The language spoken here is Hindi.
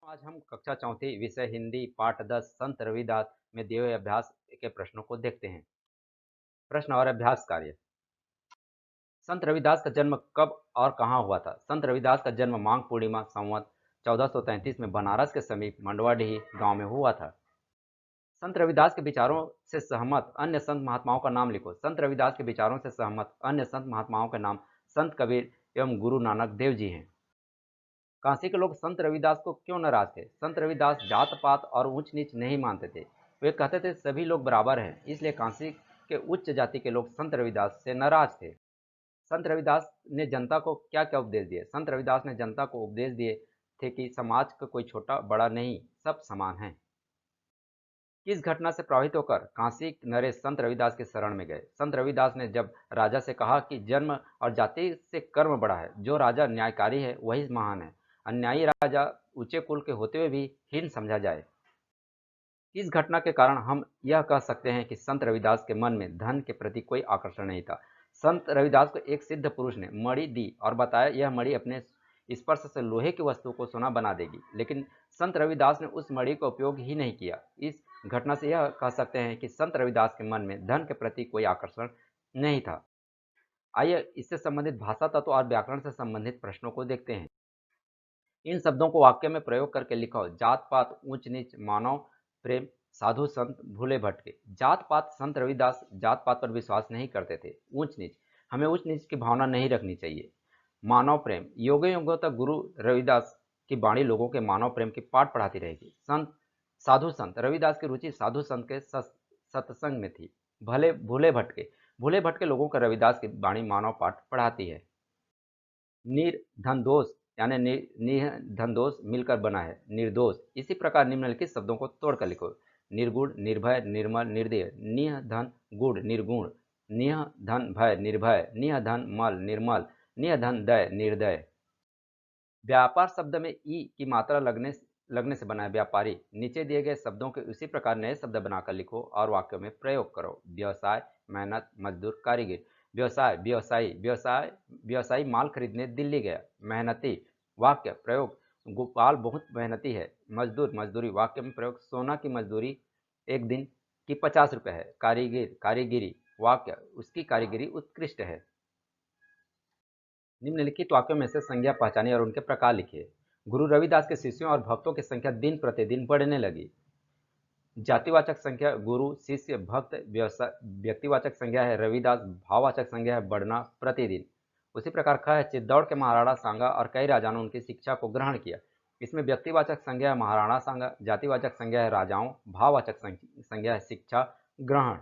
आज हम कक्षा चौथी विषय हिंदी पाठ 10 संत रविदास में दिए हुए अभ्यास के प्रश्नों को देखते हैं। प्रश्न और अभ्यास कार्य। संत रविदास का जन्म कब और कहाँ हुआ था? संत रविदास का जन्म माघ पूर्णिमा संवत 1433 में बनारस के समीप मंडवाडीही गांव में हुआ था। संत रविदास के विचारों से सहमत अन्य संत महात्माओं का नाम लिखो। संत रविदास के विचारों से सहमत अन्य संत महात्माओं के नाम संत कबीर एवं गुरु नानक देव जी हैं। काशी के लोग संत रविदास को क्यों नाराज थे? संत रविदास जात पात और ऊंच नीच नहीं मानते थे। वे कहते थे सभी लोग बराबर हैं, इसलिए काशी के उच्च जाति के लोग संत रविदास से नाराज थे। संत रविदास ने जनता को क्या क्या उपदेश दिए? संत रविदास ने जनता को उपदेश दिए थे कि समाज का कोई छोटा बड़ा नहीं, सब समान हैं। किस घटना से प्रभावित होकर काशी नरेश संत रविदास के शरण में गए? संत रविदास ने जब राजा से कहा कि जन्म और जाति से कर्म बड़ा है, जो राजा न्यायकारी है वही महान है, अन्यायी राजा ऊंचे कुल के होते हुए भी हीन समझा जाए। किस घटना के कारण हम यह कह सकते हैं कि संत रविदास के मन में धन के प्रति कोई आकर्षण नहीं था? संत रविदास को एक सिद्ध पुरुष ने मणि दी और बताया यह मणि अपने स्पर्श से लोहे की वस्तु को सोना बना देगी, लेकिन संत रविदास ने उस मणि का उपयोग ही नहीं किया। इस घटना से यह कह सकते हैं कि संत रविदास के मन में धन के प्रति कोई आकर्षण नहीं था। आइए इससे संबंधित भाषा तत्व और व्याकरण से संबंधित प्रश्नों को देखते हैं। इन शब्दों को वाक्य में प्रयोग करके लिखो। जात पात, ऊंच नीच, मानव प्रेम, साधु संत, भूले भटके। जात पात, संत रविदास जात पात पर विश्वास नहीं करते थे। ऊंच नीच, हमें ऊंच नीच की भावना नहीं रखनी चाहिए। मानव प्रेम, युगों युगों तक गुरु रविदास की वाणी लोगों के मानव प्रेम की पाठ पढ़ाती रहेगी। संत, साधु संत, रविदास की रुचि साधु संत के सत्संग में थी। भले भूले भटके, भूले भटके लोगों को रविदास की वाणी मानव पाठ पढ़ाती है। निर धन दोष, यानी निह धन दोष मिलकर बना है निर्दोष। इसी प्रकार निम्नलिखित शब्दों को तोड़कर लिखो। निर्गुण, निर्भय, निर्मल, निर्दय। निह धन गुण, निर्गुण। निह धन भय, निर्भय। निह धन मल, निर्मल। निह धन दय, निर्दय। व्यापार शब्द में ई की मात्रा लगने से बना है व्यापारी। नीचे दिए गए शब्दों के उसी प्रकार नए शब्द बनाकर लिखो और वाक्यों में प्रयोग करो। व्यवसाय, मेहनत, मजदूर, कारीगर। व्यवसाय, व्यवसायी, व्यवसायी माल खरीदने दिल्ली गया। मेहनती, वाक्य प्रयोग गोपाल बहुत मेहनती है। मजदूर, मजदूरी, वाक्य में प्रयोग सोना की मजदूरी एक दिन की 50 रुपये है। कारीगर, कारीगिरी, वाक्य उसकी कारीगिरी उत्कृष्ट है। निम्नलिखित वाक्यों में से संज्ञा पहचानिए और उनके प्रकार लिखिए। गुरु रविदास के शिष्यों और भक्तों की संख्या दिन प्रतिदिन बढ़ने लगी। जातिवाचक संख्या गुरु, शिष्य, भक्त। व्यक्तिवाचक संज्ञा है रविदास। भाववाचक संज्ञा है बढ़ना, प्रतिदिन। उसी प्रकार ख है चित्तौड़ के महाराणा सांगा और कई राजाओं ने उनकी शिक्षा को ग्रहण किया। इसमें व्यक्तिवाचक संज्ञा है महाराणा सांगा, जातिवाचक संज्ञा है राजाओं, भाववाचक संज्ञा है शिक्षा ग्रहण।